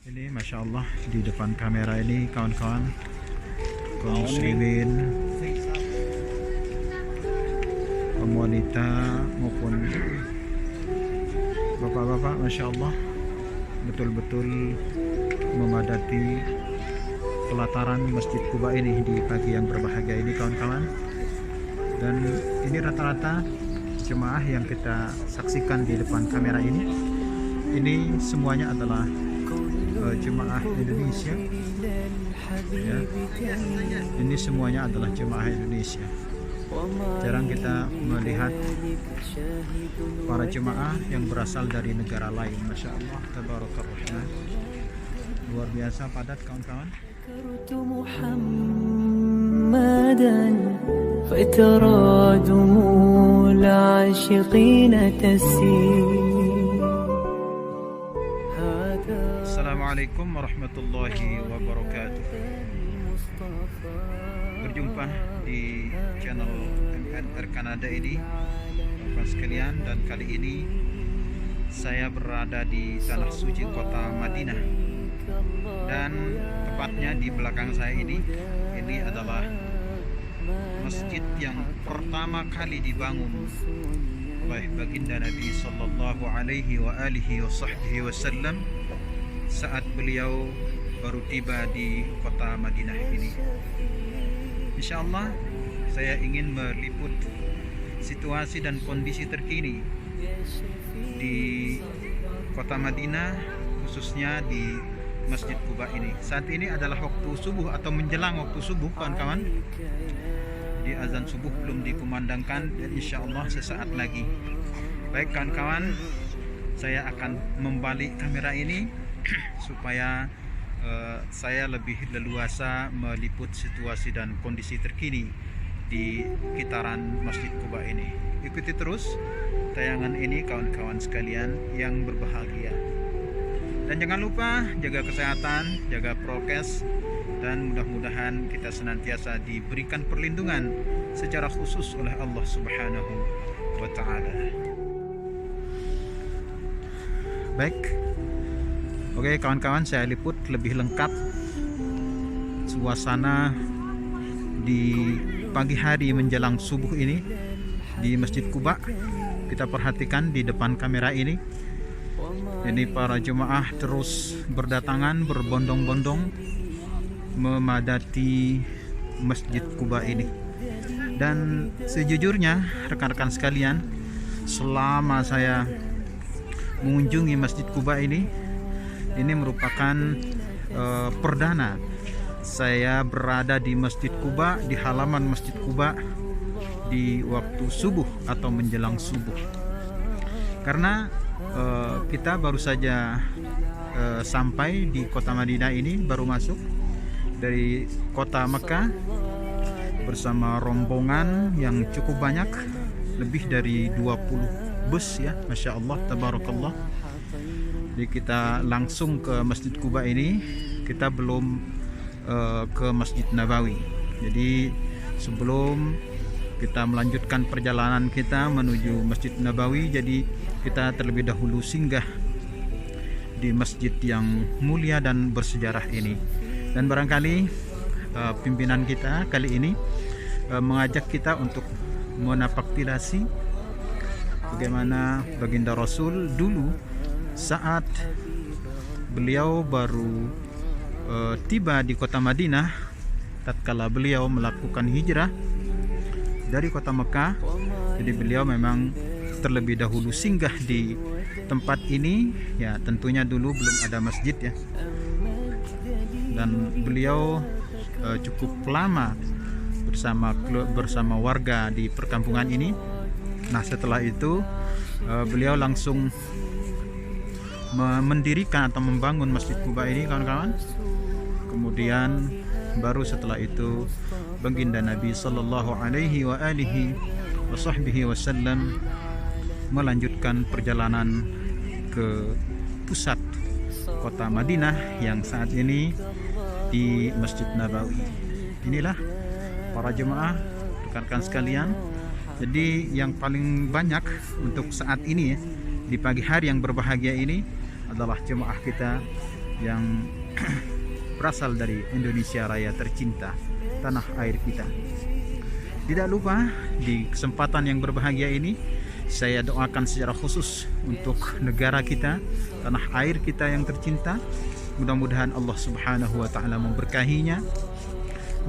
Ini Masya Allah di depan kamera ini kawan-kawan kaum muslimin, kaum wanita maupun bapak-bapak, Masya Allah betul-betul memadati pelataran Masjid Quba ini di pagi yang berbahagia ini kawan-kawan. Dan ini rata-rata jemaah yang kita saksikan di depan kamera ini semuanya adalah jemaah Indonesia ya. Ini semuanya adalah jemaah Indonesia. Jarang kita melihat para jemaah yang berasal dari negara lain. Masya Allah, tabarakallah, luar biasa padat kawan-kawan. فترى دموع العاشقين تسيل. Assalamualaikum warahmatullahi wabarakatuh. Berjumpa di channel MNR Kanada ini Bapak sekalian, dan kali ini saya berada di tanah suci kota Madinah, dan tepatnya di belakang saya ini adalah masjid yang pertama kali dibangun oleh baginda Nabi sallallahu alaihi wa alihi wasallam saat beliau baru tiba di kota Madinah ini. Insyaallah saya ingin meliput situasi dan kondisi terkini di kota Madinah, khususnya di Masjid Quba ini. Saat ini adalah waktu subuh atau menjelang waktu subuh kawan-kawan. Di azan subuh belum dikumandangkan, dan insya Allah sesaat lagi. Baik kawan-kawan, saya akan membalik kamera ini supaya saya lebih leluasa meliput situasi dan kondisi terkini di sekitaran Masjid Quba ini. Ikuti terus tayangan ini kawan-kawan sekalian yang berbahagia. Dan jangan lupa jaga kesehatan, jaga prokes, dan mudah-mudahan kita senantiasa diberikan perlindungan secara khusus oleh Allah Subhanahu wa Ta'ala. Baik, oke kawan-kawan, saya liput lebih lengkap suasana di pagi hari menjelang subuh ini di Masjid Quba. Kita perhatikan di depan kamera ini para jemaah terus berdatangan, berbondong-bondong memadati Masjid Quba ini. Dan sejujurnya rekan-rekan sekalian, selama saya mengunjungi Masjid Quba ini merupakan perdana saya berada di Masjid Quba, di halaman Masjid Quba di waktu subuh atau menjelang subuh. Karena kita baru saja sampai di kota Madinah ini, baru masuk dari kota Mekah bersama rombongan yang cukup banyak, lebih dari 20 bus ya, Masya Allah, tabarakallah. Jadi kita langsung ke Masjid Quba ini, kita belum ke Masjid Nabawi. Jadi sebelum kita melanjutkan perjalanan kita menuju Masjid Nabawi, jadi kita terlebih dahulu singgah di masjid yang mulia dan bersejarah ini. Dan barangkali pimpinan kita kali ini mengajak kita untuk menapaktilasi bagaimana baginda Rasul dulu saat beliau baru tiba di kota Madinah, tatkala beliau melakukan hijrah dari kota Mekah. Jadi beliau memang terlebih dahulu singgah di tempat ini ya, tentunya dulu belum ada masjid ya, dan beliau cukup lama bersama warga di perkampungan ini. Nah setelah itu beliau langsung mendirikan atau membangun Masjid Quba ini kawan-kawan. Kemudian baru setelah itu baginda Nabi sallallahu alaihi wa alihi wasallam melanjutkan perjalanan ke pusat kota Madinah yang saat ini di Masjid Nabawi. Inilah para jemaah, rekan-rekan sekalian. Jadi yang paling banyak untuk saat ini ya, di pagi hari yang berbahagia ini adalah jemaah kita yang berasal dari Indonesia Raya tercinta, tanah air kita. Tidak lupa di kesempatan yang berbahagia ini saya doakan secara khusus untuk negara kita, tanah air kita yang tercinta. Mudah-mudahan Allah Subhanahu wa taala memberkahinya.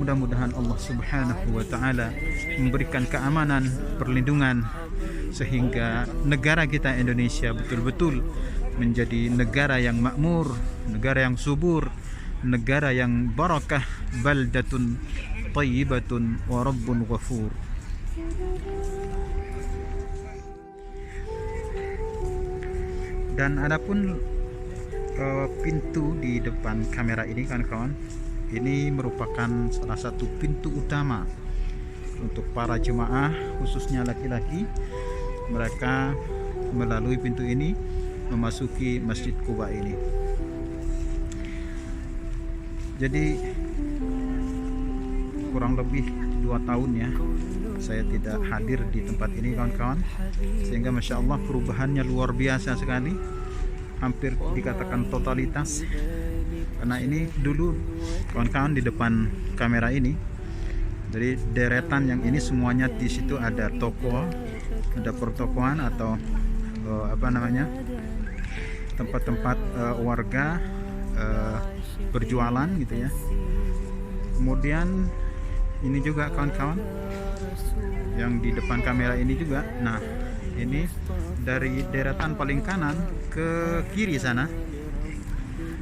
Mudah-mudahan Allah Subhanahu wa taala memberikan keamanan, perlindungan, sehingga negara kita Indonesia betul-betul menjadi negara yang makmur, negara yang subur, negara yang barakah, baldatun thayyibatun wa rabbun ghafur. Dan adapun pintu di depan kamera ini, kawan-kawan, ini merupakan salah satu pintu utama untuk para jemaah, khususnya laki-laki. Mereka melalui pintu ini memasuki Masjid Quba ini. Jadi kurang lebih 2 tahun ya saya tidak hadir di tempat ini, kawan-kawan, sehingga Masya Allah perubahannya luar biasa sekali, hampir dikatakan totalitas. Karena ini dulu, kawan-kawan, di depan kamera ini, jadi deretan yang ini semuanya di situ ada toko, ada pertokoan atau tempat-tempat warga berjualan gitu ya. Kemudian ini juga, kawan-kawan, yang di depan kamera ini juga. Nah, ini dari deretan paling kanan ke kiri sana,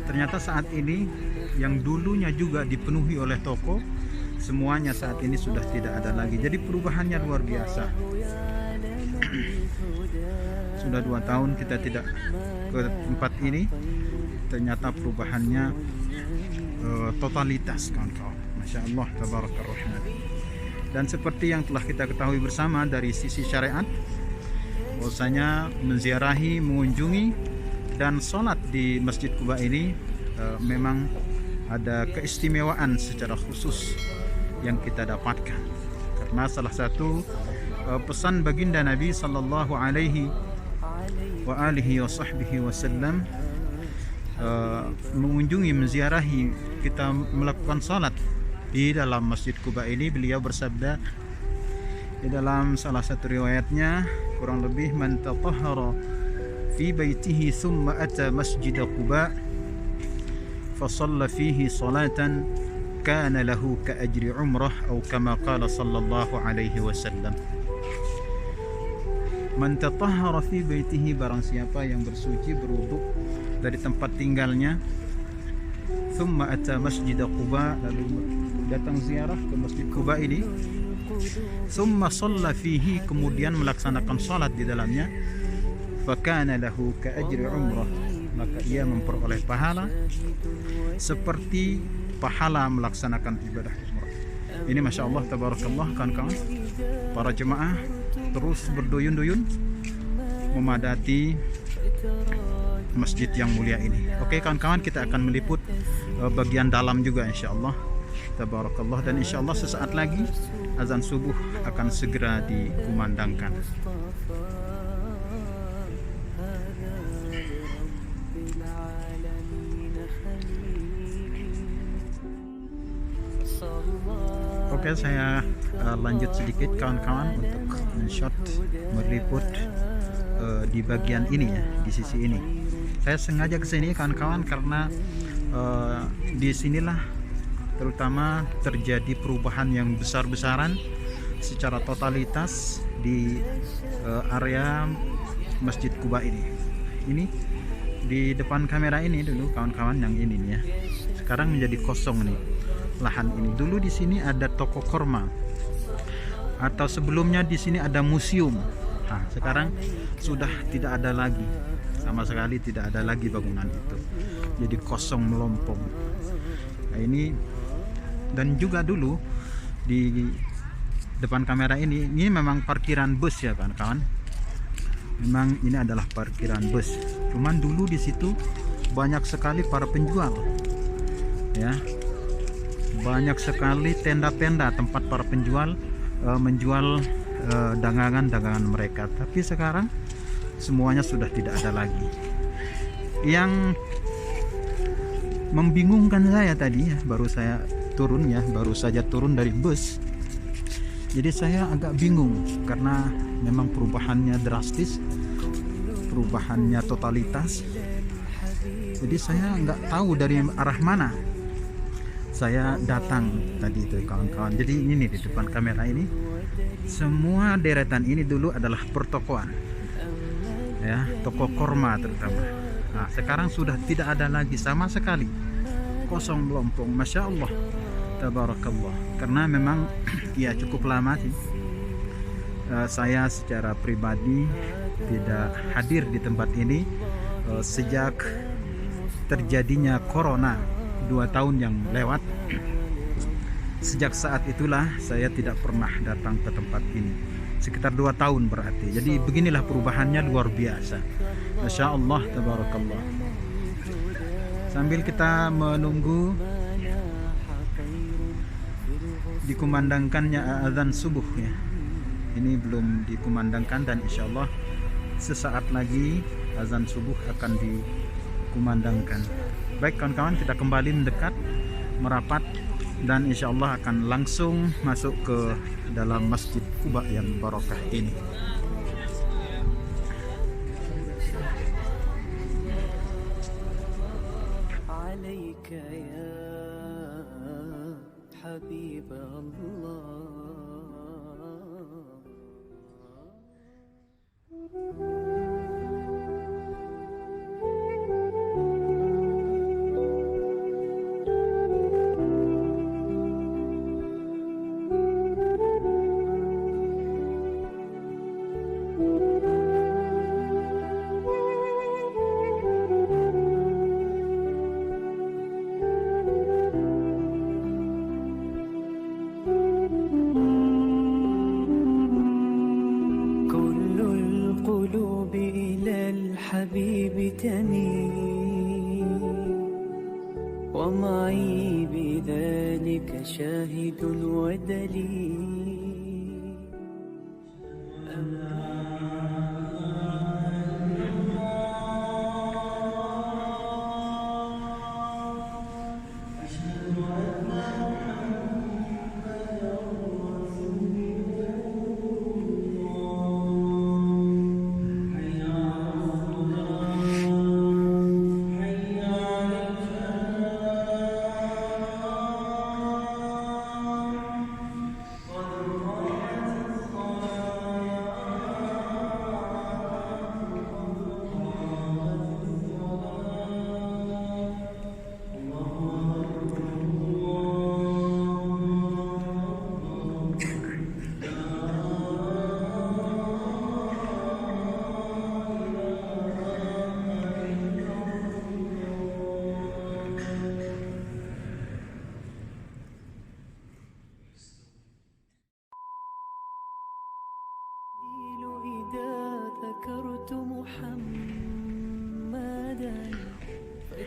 ternyata saat ini yang dulunya juga dipenuhi oleh toko, semuanya saat ini sudah tidak ada lagi. Jadi perubahannya luar biasa. Sudah 2 tahun kita tidak ke tempat ini, ternyata perubahannya totalitas, kawan-kawan. Masya Allah, tabarakar rahman. Dan seperti yang telah kita ketahui bersama dari sisi syariat, bahwasanya menziarahi, mengunjungi dan sholat di Masjid Quba ini memang ada keistimewaan secara khusus yang kita dapatkan, karena salah satu pesan baginda Nabi sallallahu alaihi wa alihi wa sahbihi wasallam, mengunjungi, menziarahi, kita melakukan salat di dalam Masjid Quba ini. Beliau bersabda di dalam salah satu riwayatnya, kurang lebih, man tatahhara fi baitihi thumma ata Masjid Quba fa shalla fihi salatan kana lahu ka ajri umrah, atau kama qala sallallahu alaihi wasallam. Man tatahhara fi baitihi, barang siapa yang bersuci, berwudu dari tempat tinggalnya, thumma ata Masjid Quba, lalu datang ziarah ke Masjid Quba ini, thumma shalla fihi, kemudian melaksanakan salat di dalamnya, fakana lahu ka ajri umrah, maka ia memperoleh pahala seperti pahala melaksanakan ibadah umrah. Ini Masya Allah, tabarakallah, kawan-kawan, para jemaah terus berduyun-duyun memadati masjid yang mulia ini. Oke, kawan-kawan, kita akan meliput bagian dalam juga, insya Allah, tabarakallah. Dan insya Allah sesaat lagi azan subuh akan segera dikumandangkan. Oke, saya lanjut sedikit, kawan-kawan, untuk men-shot, meliput di bagian ini ya, di sisi ini. Saya sengaja ke sini, kawan-kawan, karena di sinilah terutama terjadi perubahan yang besar-besaran secara totalitas di area Masjid Quba ini. Ini di depan kamera ini dulu, kawan-kawan, yang ini nih ya. Sekarang menjadi kosong nih lahan ini. Dulu di sini ada toko korma, atau sebelumnya di sini ada museum. Nah, sekarang sudah tidak ada lagi, sama sekali tidak ada lagi bangunan itu. Jadi kosong melompong. Nah, ini, dan juga dulu di depan kamera ini memang parkiran bus ya, kawan-kawan. Memang ini adalah parkiran bus. Cuman dulu di situ banyak sekali para penjual. Ya. Banyak sekali tenda-tenda tempat para penjual menjual dagangan-dagangan mereka. Tapi sekarang semuanya sudah tidak ada lagi. Yang membingungkan saya tadi ya, baru saja turun dari bus. Jadi saya agak bingung karena memang perubahannya drastis, perubahannya totalitas. Jadi saya nggak tahu dari arah mana saya datang tadi itu kawan-kawan. Jadi ini di depan kamera ini, semua deretan ini dulu adalah pertokoan, ya, toko korma terutama. Nah, sekarang sudah tidak ada lagi sama sekali, kosong melompong, masya Allah, tabarakallah. Karena memang ya cukup lama sih saya secara pribadi tidak hadir di tempat ini sejak terjadinya corona 2 tahun yang lewat. Sejak saat itulah saya tidak pernah datang ke tempat ini, sekitar 2 tahun berarti. Jadi beginilah perubahannya, luar biasa, masya Allah, tabarakallah. Sambil kita menunggu dikumandangkannya azan subuh ya, ini belum dikumandangkan, dan insya Allah sesaat lagi azan subuh akan dikumandangkan. Baik kawan-kawan, kita kembali mendekat, merapat, dan insya Allah akan langsung masuk ke dalam Masjid Quba yang barokah ini. عليك يا حبيب الله. الحبيب تميل ومعي بذلك شاهد ودليل.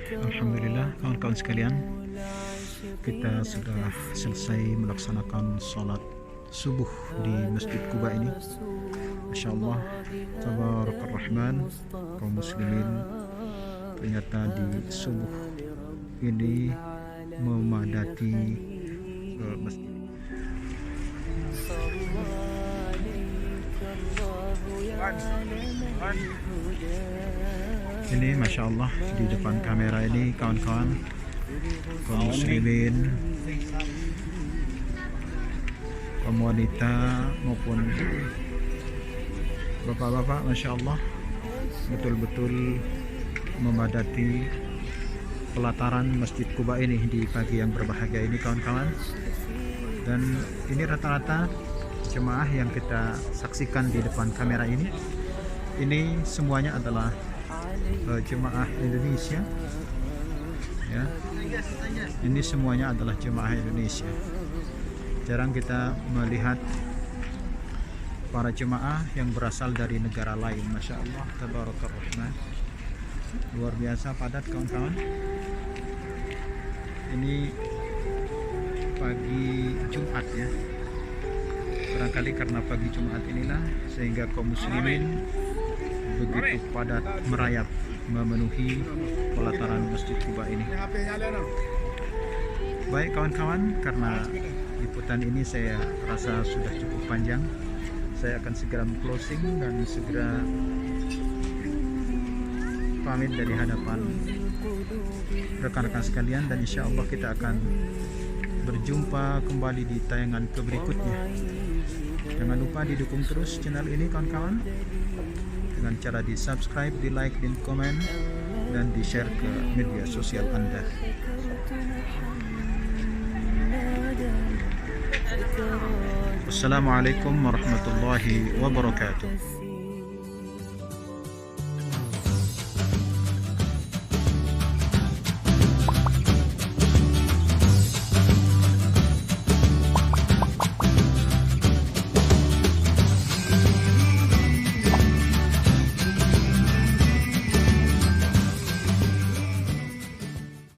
Alhamdulillah kawan-kawan sekalian, kita sudah selesai melaksanakan sholat subuh di Masjid Quba ini. Masya Allah, tabarakallah rahman, kaum muslimin ternyata di subuh ini memadati masjid. Ini masya Allah di depan kamera ini kawan-kawan, kaum muslimin, kaum wanita maupun bapak-bapak, masya Allah betul-betul memadati pelataran Masjid Quba ini di pagi yang berbahagia ini kawan-kawan. Dan ini rata-rata jemaah yang kita saksikan di depan kamera ini semuanya adalah jemaah Indonesia ya. Ini semuanya adalah jemaah Indonesia. Jarang kita melihat para jemaah yang berasal dari negara lain. Masya Allah, tabarakallah rahman, luar biasa padat kawan-kawan. Ini pagi Jumat ya, barangkali karena pagi Jumat inilah sehingga kaum muslimin begitu padat merayap memenuhi pelataran Masjid Quba ini. Baik kawan-kawan, karena liputan ini saya rasa sudah cukup panjang, saya akan segera closing dan segera pamit dari hadapan rekan-rekan sekalian, dan insya Allah kita akan berjumpa kembali di tayangan berikutnya. Jangan lupa didukung terus channel ini kawan-kawan dengan cara di subscribe, di like, di komen, dan di share ke media sosial Anda. Wassalamualaikum warahmatullahi wabarakatuh.